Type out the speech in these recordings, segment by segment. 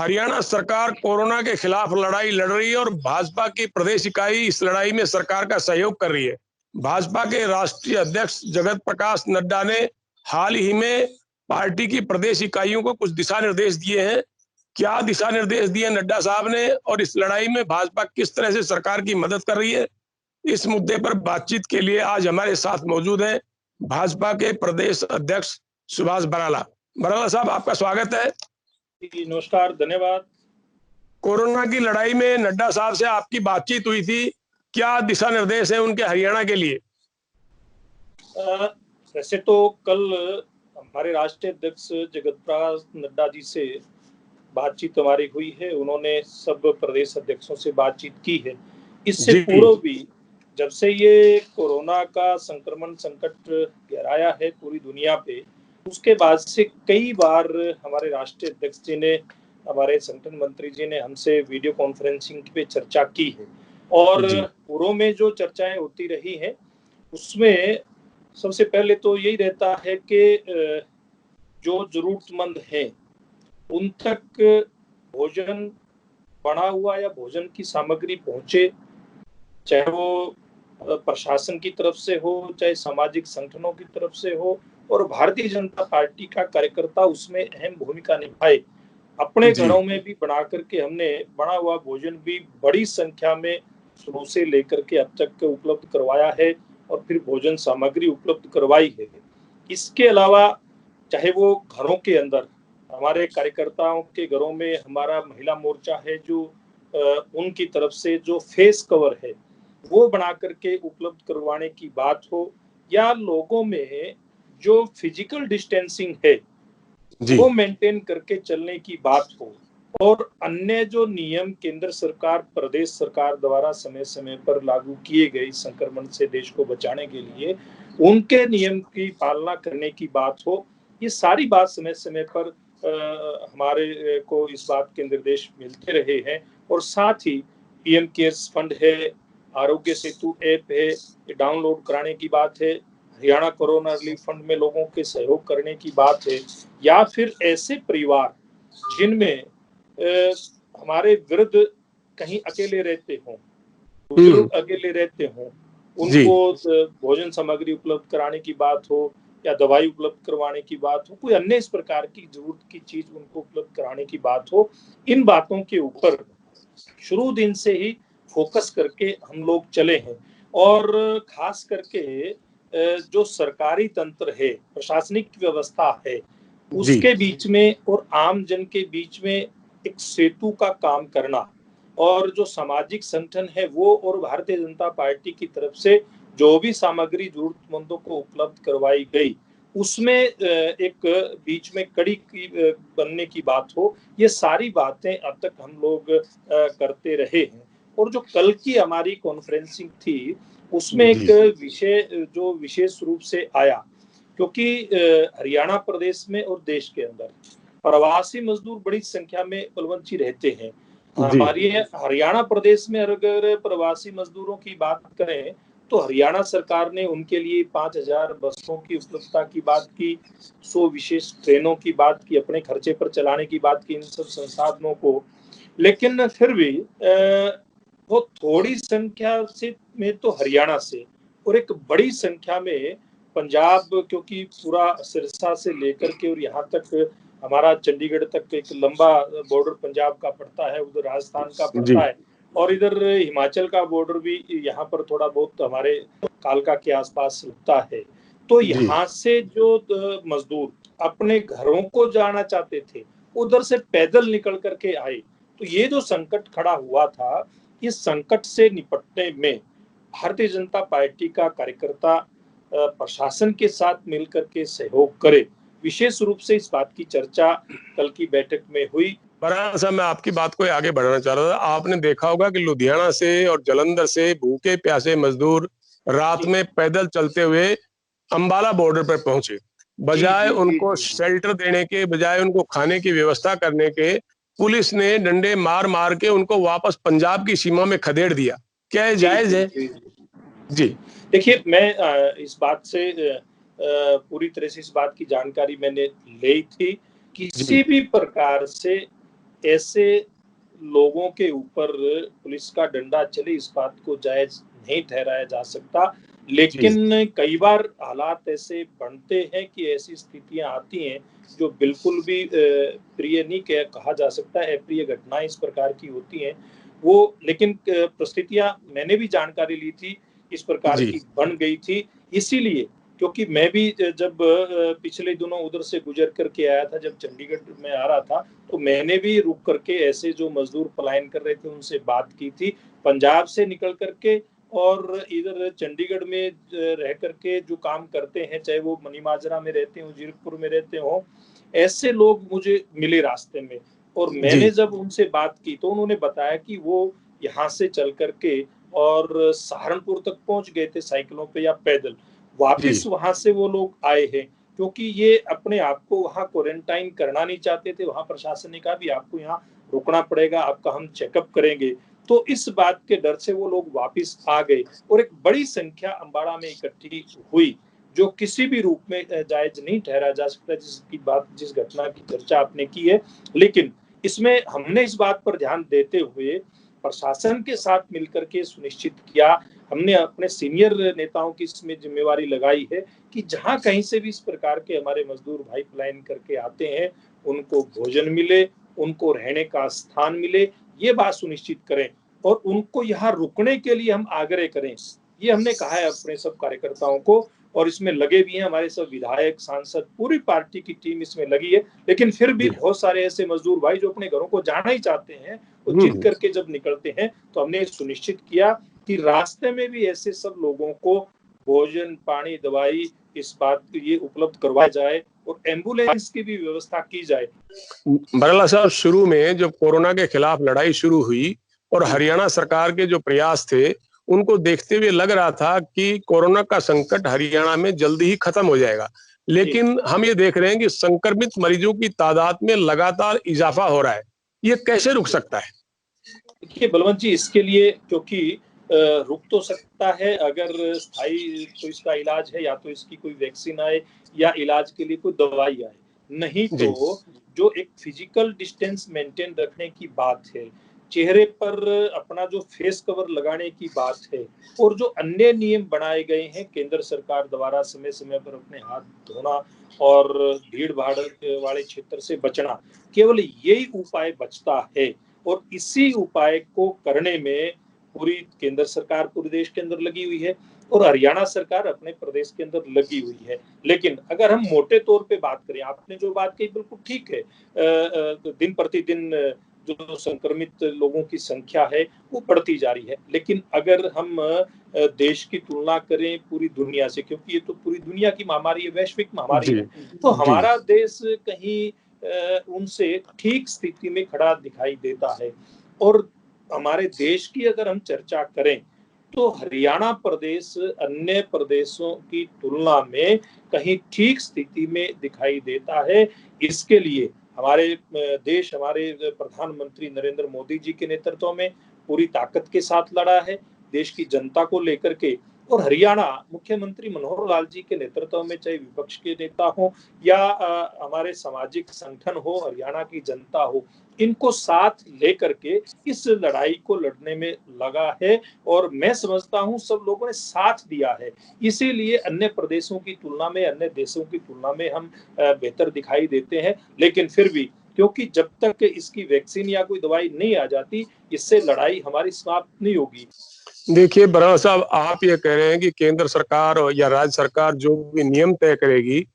हरियाणा सरकार कोरोना के खिलाफ लड़ाई लड़ रही है और भाजपा की प्रदेश इकाई इस लड़ाई में सरकार का सहयोग कर रही है। भाजपा के राष्ट्रीय अध्यक्ष जगत प्रकाश नड्डा ने हाल ही में पार्टी की प्रदेश इकाइयों को कुछ दिशा निर्देश दिए हैं। क्या दिशा निर्देश दिए नड्डा साहब ने और इस लड़ाई में भाजपा किस तरह से सरकार की मदद कर रही है, इस मुद्दे पर बातचीत के लिए आज हमारे साथ मौजूद हैं भाजपा के प्रदेश अध्यक्ष सुभाष बराला। बराला साहब, आपका स्वागत है। नमस्कार, धन्यवाद। कोरोना की लड़ाई में नड्डा साहब से आपकी बातचीत हुई थी, क्या दिशा निर्देश है उनके हरियाणा के लिए? वैसे तो कल हमारे राष्ट्रीय अध्यक्ष जगत प्रकाश नड्डा जी से बातचीत हमारी हुई है। उन्होंने सब प्रदेश अध्यक्षों से बातचीत की है। इससे पूर्व भी जब से ये कोरोना का संक्रमण संकट गहराया है पूरी दुनिया पे, उसके बाद से कई बार हमारे राष्ट्रीय अध्यक्ष जी ने, हमारे संगठन मंत्री जी ने हमसे वीडियो कॉन्फ्रेंसिंग पे चर्चा की है। और पूर्व में जो चर्चाएं होती रही हैं उसमें सबसे पहले तो यही रहता है कि जो जरूरतमंद हैं उन तक भोजन बना हुआ या भोजन की सामग्री पहुंचे, चाहे वो प्रशासन की तरफ से हो, चाहे सामाजिक संगठनों की तरफ से हो, और भारतीय जनता पार्टी का कार्यकर्ता उसमें अहम भूमिका निभाए। अपने घरों में भी बना करके हमने बना हुआ भोजन भी बड़ी संख्या में शुरू से लेकर के अब तक उपलब्ध करवाया है और फिर भोजन सामग्री उपलब्ध करवाई है। इसके अलावा चाहे वो घरों के अंदर हमारे कार्यकर्ताओं के घरों में हमारा महिला मोर्चा है, जो उनकी तरफ से जो फेस कवर है वो बना करके उपलब्ध करवाने की बात हो, या लोगों में जो फिजिकल डिस्टेंसिंग है वो मेंटेन करके चलने की बात हो, और अन्य जो नियम केंद्र सरकार प्रदेश सरकार द्वारा समय समय पर लागू किए गए संक्रमण से देश को बचाने के लिए उनके नियम की पालना करने की बात हो। ये सारी बात समय समय पर हमारे को इस बात के निर्देश मिलते रहे हैं। और साथ ही पीएम केयर्स फंड है, आरोग्य सेतु ऐप है, ये डाउनलोड कराने की बात है, हरियाणा कोरोना रिलीफ फंड में लोगों के सहयोग करने की बात है, या फिर ऐसे परिवार जिनमें हमारे वृद्ध कहीं अकेले रहते हों, बुजुर्ग अकेले रहते हों, उनको भोजन सामग्री उपलब्ध कराने की बात हो या दवाई उपलब्ध करवाने की बात हो, कोई अन्य इस प्रकार की जरूरत की चीज उनको उपलब्ध कराने की बात हो, इन बातों के ऊपर शुरू दिन से ही फोकस करके हम लोग चले हैं। और खास करके जो सरकारी तंत्र है, प्रशासनिक व्यवस्था है, उसके बीच में और आम जन के बीच में एक सेतु का काम करना, और जो सामाजिक संगठन है वो और भारतीय जनता पार्टी की तरफ से जो भी सामग्री जरूरतमंदों को उपलब्ध करवाई गई उसमें एक बीच में कड़ी की बनने की बात हो, ये सारी बातें अब तक हम लोग करते रहे हैं। और जो कल की हमारी कॉन्फ्रेंसिंग थी उसमें एक विषय जो विशेष रूप से आया, क्योंकि हरियाणा प्रदेश में और देश के अंदर प्रवासी मजदूर बड़ी संख्या में बलवंची रहते हैं। हमारी हरियाणा प्रदेश में अगर प्रवासी मजदूरों की बात करें तो हरियाणा सरकार ने उनके लिए 5000 बसों की उपलब्धता की बात की, 100 विशेष ट्रेनों की बात की, अपने खर्चे पर चलाने की बात की इन सब संसाधनों को। लेकिन फिर भी वो थोड़ी संख्या से में तो हरियाणा से और एक बड़ी संख्या में पंजाब, क्योंकि पूरा सिरसा से लेकर के और यहाँ तक हमारा चंडीगढ़ तक एक लंबा बॉर्डर पंजाब का पड़ता है, उधर राजस्थान का पड़ता है, और इधर हिमाचल का बॉर्डर भी यहाँ पर थोड़ा बहुत हमारे कालका के आसपास लगता है। तो यहाँ से जो मजदूर अपने घरों को जाना चाहते थे उधर से पैदल निकल करके आए। तो ये जो संकट खड़ा हुआ था, इस संकट से निपटने में भारतीय जनता पार्टी का कार्यकर्ता प्रशासन के साथ मिलकर के सहयोग करे, विशेष रूप से इस बात की चर्चा कल की बैठक में हुई। बराबर साहब, मैं आपकी बात को आगे बढ़ाना चाह रहा था। आपने देखा होगा कि लुधियाना से और जालंधर से भूखे प्यासे मजदूर रात में पैदल चलते हुए अंबाला बॉर्डर पर पहुंचे। बजाय उनको शेल्टर देने के, बजाय उनको खाने की व्यवस्था करने के, पुलिस ने डंडे मार मार के उनको वापस पंजाब की सीमा में खदेड़ दिया। क्या ये जायज है? जी देखिए, मैं इस बात से पूरी तरह से इस बात की जानकारी मैंने ली थी, किसी भी प्रकार से ऐसे लोगों के ऊपर पुलिस का डंडा चले, इस बात को जायज नहीं ठहराया जा सकता। जी लेकिन कई बार हालात ऐसे बनते हैं कि ऐसी स्थितियां आती हैं जो बिल्कुल भी प्रिय नहीं कहा जा सकता, अप्रिय घटनाएं इस प्रकार की होती हैं वो। लेकिन परिस्थितियां मैंने भी जानकारी ली थी, इस प्रकार जी की बन गई थी। इसीलिए क्योंकि मैं भी जब पिछले दिनों उधर से गुजर करके आया था, जब चंडीगढ़ में आ रहा था, तो मैंने भी रुक करके ऐसे जो मजदूर पलायन कर रहे थे उनसे बात की थी, पंजाब से निकल करके और इधर चंडीगढ़ में रह करके जो काम करते हैं, चाहे वो मनीमाजरा में रहते हो, जीरकपुर में रहते हो, ऐसे लोग मुझे मिले रास्ते में। और जी मैंने जब उनसे बात की तो उन्होंने बताया कि वो यहाँ से चल करके और सहारनपुर तक पहुंच गए थे साइकिलों पे या पैदल। जी वापिस वहां से वो लोग आए हैं क्योंकि ये अपने आप को वहां क्वारंटाइन करना नहीं चाहते थे। वहां प्रशासन ने कहा भी आपको यहाँ रुकना पड़ेगा, आपका हम चेकअप करेंगे। तो इस बात के डर से वो लोग वापिस आ गए और एक बड़ी संख्या अंबाड़ा में इकट्ठी हुई, जो किसी भी रूप में जायज नहीं ठहरा जा सकता, जिस घटना की चर्चा आपने की है। लेकिन इसमें हमने इस बात पर ध्यान देते हुए प्रशासन के साथ मिलकर के सुनिश्चित किया, हमने अपने सीनियर नेताओं की इसमें जिम्मेवारी लगाई है कि जहां कहीं से भी इस प्रकार के हमारे मजदूर भाई पलायन करके आते हैं, उनको भोजन मिले, उनको रहने का स्थान मिले, ये बात सुनिश्चित करें और उनको यहाँ रुकने के लिए हम आग्रह करें। ये हमने कहा है अपने सब कार्यकर्ताओं को और इसमें लगे भी हैं हमारे सब विधायक, सांसद, पूरी पार्टी की टीम इसमें लगी है। लेकिन फिर भी जी बहुत सारे ऐसे मजदूर भाई जो अपने घरों को जाना ही चाहते हैं, वो जिद हम्म करके जब निकलते हैं तो हमने सुनिश्चित किया कि रास्ते में भी ऐसे सब लोगों को भोजन, पानी, दवाई, इस बात ये उपलब्ध करवाया जाए और एम्बुलेंस की भी व्यवस्था की जाए। बरला साहब, शुरू में जब कोरोना के खिलाफ लड़ाई शुरू हुई और जी हरियाणा सरकार के जो प्रयास थे, उनको देखते हुए लग रहा था कि कोरोना का संकट हरियाणा में जल्दी ही खत्म हो जाएगा। जी लेकिन हम ये देख रहे हैं कि संक्रमित मरीजों की तादाद में लगातार इजाफा हो रहा है। ये कैसे रुक जी सकता है? देखिए बलवंत जी, इसके लिए क्योंकि रुक तो सकता है अगर स्थायी तो इसका इलाज है, या तो इसकी कोई वैक्सीन आए या इलाज के लिए कोई दवाई आए। नहीं जी तो जो एक फिजिकल डिस्टेंस मेंटेन रखने की बात है, चेहरे पर अपना जो फेस कवर लगाने की बात है और जो अन्य नियम बनाए गए हैं केंद्र सरकार द्वारा, समय समय पर अपने हाथ धोना और भीड़ भाड़ वाले क्षेत्र से बचना, केवल यही उपाय बचता है। और इसी उपाय को करने में पूरी केंद्र सरकार पूरे देश के अंदर लगी हुई है और हरियाणा सरकार अपने प्रदेश के अंदर लगी हुई है। लेकिन अगर हम मोटे तौर पे बात करें, आपने जो बात कही बिल्कुल ठीक है, दिन प्रतिदिन जो संक्रमित लोगों की संख्या है वो बढ़ती जा रही है। लेकिन अगर हम देश की तुलना करें पूरी दुनिया से, क्योंकि ये तो पूरी दुनिया की महामारी है, वैश्विक महामारी जी है, तो जी हमारा देश कहीं उनसे ठीक स्थिति में खड़ा दिखाई देता है। और हमारे देश की अगर हम चर्चा करें तो हरियाणा प्रदेश अन्य प्रदेशों की तुलना में कहीं ठीक स्थिति में दिखाई देता है। इसके लिए हमारे देश, हमारे प्रधानमंत्री नरेंद्र मोदी जी के नेतृत्व में पूरी ताकत के साथ लड़ा है देश की जनता को लेकर के। और हरियाणा मुख्यमंत्री मनोहर लाल जी के नेतृत्व में, चाहे विपक्ष के नेता हो या हमारे सामाजिक संगठन हो, हरियाणा की जनता हो, इनको साथ लेकर के इस लड़ाई को लड़ने में लगा है। और मैं समझता हूं सब लोगों ने साथ दिया है, इसीलिए अन्य प्रदेशों की तुलना में, अन्य देशों की तुलना में हम बेहतर दिखाई देते हैं। लेकिन फिर भी क्योंकि जब तक इसकी वैक्सीन या कोई दवाई नहीं आ जाती, इससे लड़ाई हमारी समाप्त नहीं होगी। देखिए बराड़ साहब, आप ये कह रहे हैं कि केंद्र सरकार या राज्य सरकार जो भी नियम तय करेगी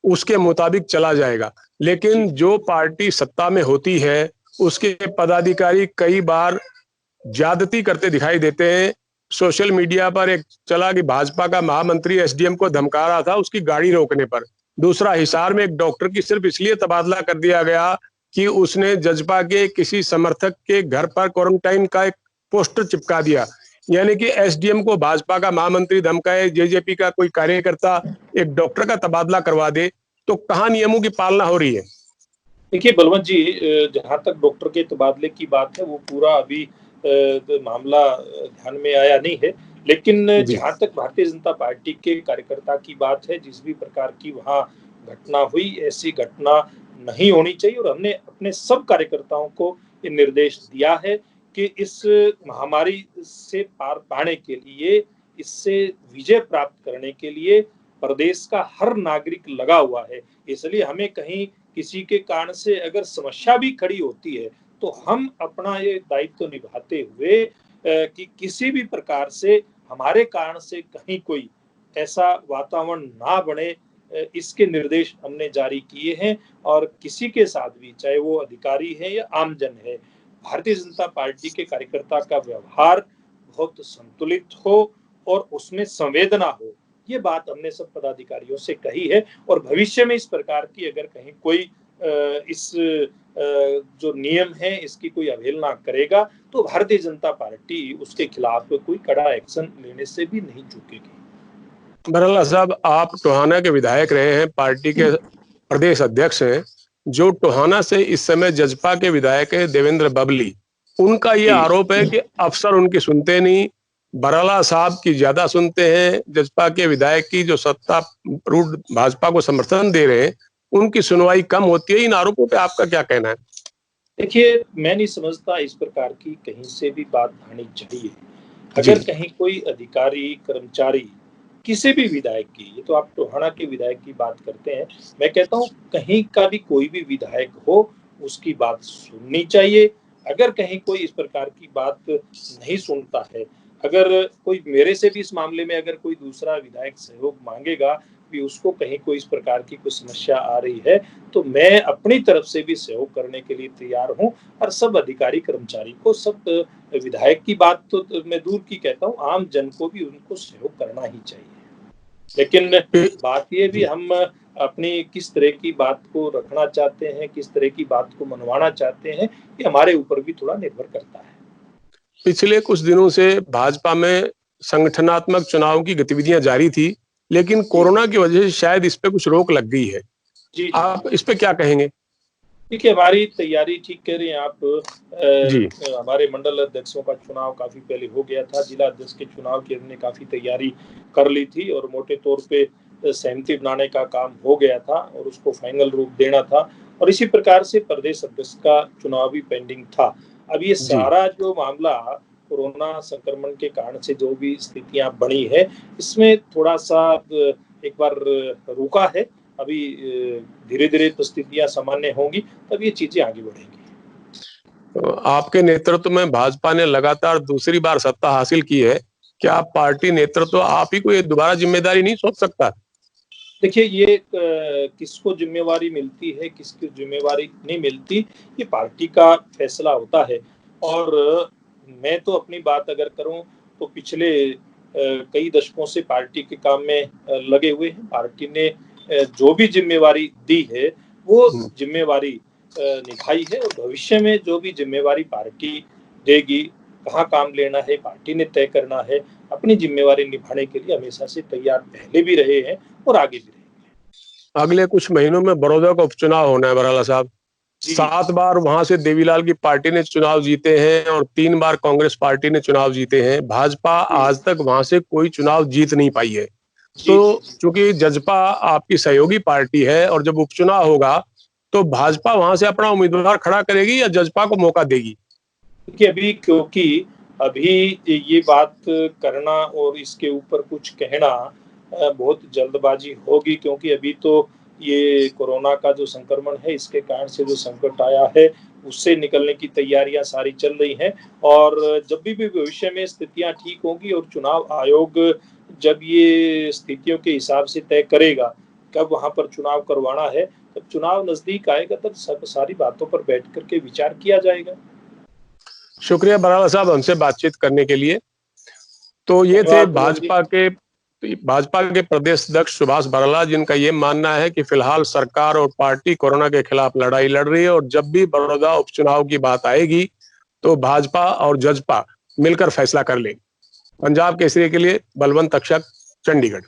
उसके मुताबिक चला जाएगा। जी लेकिन जो पार्टी सत्ता में होती है उसके पदाधिकारी कई बार ज्यादती करते दिखाई देते हैं। सोशल मीडिया पर एक चला कि भाजपा का महामंत्री एसडीएम को धमका रहा था उसकी गाड़ी रोकने पर। दूसरा, हिसार में एक डॉक्टर की सिर्फ इसलिए तबादला कर दिया गया कि उसने जजपा के किसी समर्थक के घर पर क्वारंटाइन का एक पोस्टर चिपका दिया। यानी कि एसडीएम को भाजपा का महामंत्री धमकाए, जेजेपी का कोई कार्यकर्ता एक डॉक्टर का तबादला करवा दे, तो कहां नियमों की पालना हो रही है? देखिए बलवंत जी, जहां तक डॉक्टर के तबादले की बात है वो पूरा अभी मामला ध्यान में आया नहीं है। लेकिन जी जहां तक भारतीय जनता पार्टी के कार्यकर्ता की बात है, जिस भी प्रकार की वहां घटना हुई, ऐसी घटना नहीं होनी चाहिए। और हमने अपने सब कार्यकर्ताओं को ये निर्देश दिया है कि इस महामारी से पार पाने के लिए, इससे विजय प्राप्त करने के लिए प्रदेश का हर नागरिक लगा हुआ है। इसलिए हमें कहीं किसी के कारण से अगर समस्या भी खड़ी होती है, तो हम अपना ये दायित्व निभाते हुए कि किसी भी प्रकार से हमारे कारण से कहीं कोई ऐसा वातावरण ना बने, इसके निर्देश हमने जारी किए हैं। और किसी के साथ भी, चाहे वो अधिकारी है या आमजन है, भारतीय जनता पार्टी के कार्यकर्ता का व्यवहार बहुत संतुलित हो और उसमें संवेदना हो, ये बात हमने सब पदाधिकारियों से कही है। और भविष्य में इस प्रकार की अगर कहीं कोई इस जो नियम है इसकी कोई अवहेलना करेगा, तो भारतीय जनता पार्टी उसके खिलाफ कोई कड़ा एक्शन लेने से भी नहीं चूकेगी। बराला साहब, आप टोहाना के विधायक रहे हैं, पार्टी के प्रदेश अध्यक्ष हैं। जो टोहाना से इस समय जजपा के विधायक है देवेंद्र बबली, उनका ये आरोप है कि अफसर उनकी सुनते नहीं, बराला साहब की ज्यादा सुनते हैं। जजपा के विधायक की जो सत्तारूढ़ भाजपा को समर्थन दे रहे हैं, उनकी सुनवाई कम होती है। इन आरोपों पे आपका क्या कहना है? देखिए, मैं नहीं समझता इस प्रकार की कहीं से भी बात आनी चाहिए। अगर कहीं कोई अधिकारी, कर्मचारी, किसी भी विधायक की, ये तो आप टोहाना के विधायक की बात करते हैं, मैं कहता हूँ कहीं का भी कोई भी विधायक हो, उसकी बात सुननी चाहिए। अगर कहीं कोई इस प्रकार की बात नहीं सुनता है, अगर कोई मेरे से भी इस मामले में अगर कोई दूसरा विधायक सहयोग मांगेगा कि उसको कहीं कोई इस प्रकार की कोई समस्या आ रही है, तो मैं अपनी तरफ से भी सहयोग करने के लिए तैयार हूँ। और सब अधिकारी कर्मचारी को, सब विधायक की बात तो मैं दूर की कहता हूँ, आम जन को भी उनको सहयोग करना ही चाहिए। लेकिन बात ये भी हम अपनी किस तरह की बात को रखना चाहते हैं, किस तरह की बात को मनवाना चाहते हैं, ये हमारे ऊपर भी थोड़ा निर्भर करता है। पिछले कुछ दिनों से भाजपा में संगठनात्मक चुनाव की गतिविधियां जारी थी, लेकिन कोरोना की वजह से शायद इस पे कुछ रोक लग गई है। जी, आप इस पे क्या कहेंगे? देखिए, हमारी तैयारी, ठीक कह रहे हैं आप, जी, हमारे मंडल अध्यक्षों का चुनाव काफी पहले हो गया था। जिला अध्यक्ष के चुनाव की हमने काफी तैयारी कर ली थी और मोटे तौर पे सहमति बनाने का काम हो गया था और उसको फाइनल रूप देना था। और इसी प्रकार से प्रदेश अध्यक्ष का चुनाव भी पेंडिंग था। अब ये जी। सारा जो मामला कोरोना संक्रमण के कारण से जो भी स्थितियां बनी है, इसमें थोड़ा सा एक बार रुका है। अभी धीरे धीरे तो स्थितियां सामान्य होंगी, तब ये चीजें आगे बढ़ेंगी। तो आपके नेतृत्व में भाजपा ने लगातार दूसरी बार सत्ता हासिल की है। क्या पार्टी नेतृत्व आप ही को ये दोबारा जिम्मेदारी नहीं सौंप सकता? देखिए, ये किसको जिम्मेवारी मिलती है, किसकी जिम्मेवारी नहीं मिलती, ये पार्टी का फैसला होता है। और मैं तो अपनी बात अगर करूं, तो पिछले कई दशकों से पार्टी के काम में लगे हुए हैं। पार्टी ने जो भी जिम्मेवारी दी है, वो जिम्मेवारी निभाई है। और भविष्य में जो भी जिम्मेवारी पार्टी देगी, कहाँ काम लेना है, पार्टी ने तय करना है। अपनी जिम्मेवारी निभाने के लिए हमेशा से तैयार पहले भी रहे हैं और आगे भी रहेंगे। अगले कुछ महीनों में बड़ौदा का उपचुनाव होना है बराला साहब। जी, 7 बार वहां से देवीलाल की पार्टी ने चुनाव जीते हैं और 3 बार कांग्रेस पार्टी ने चुनाव जीते हैं। भाजपा आज तक वहां से कोई चुनाव जीत नहीं पाई है। जी, तो जी, जी। चूंकि जजपा आपकी सहयोगी पार्टी है और जब उपचुनाव होगा तो भाजपा वहां से अपना उम्मीदवार खड़ा करेगी या जजपा को मौका देगी? देखिए, अभी क्योंकि अभी ये बात करना और इसके ऊपर कुछ कहना बहुत जल्दबाजी होगी, क्योंकि अभी तो ये कोरोना का जो संक्रमण है, इसके कारण से जो संकट आया है, उससे निकलने की तैयारियां सारी चल रही हैं। और जब भी भविष्य में स्थितियां ठीक होंगी और चुनाव आयोग जब ये स्थितियों के हिसाब से तय करेगा कब वहां पर चुनाव करवाना है, तब चुनाव नजदीक आएगा, तब सब सारी बातों पर बैठ करके विचार किया जाएगा। शुक्रिया बराला साहब हमसे बातचीत करने के लिए। तो ये थे धन्यवाद विनोद जी। भाजपा के प्रदेश अध्यक्ष सुभाष बराला, जिनका ये मानना है कि फिलहाल सरकार और पार्टी कोरोना के खिलाफ लड़ाई लड़ रही है और जब भी बड़ौदा उपचुनाव की बात आएगी तो भाजपा और जजपा मिलकर फैसला कर लेंगे। पंजाब केसरी के लिए बलवंत अक्षक, चंडीगढ़।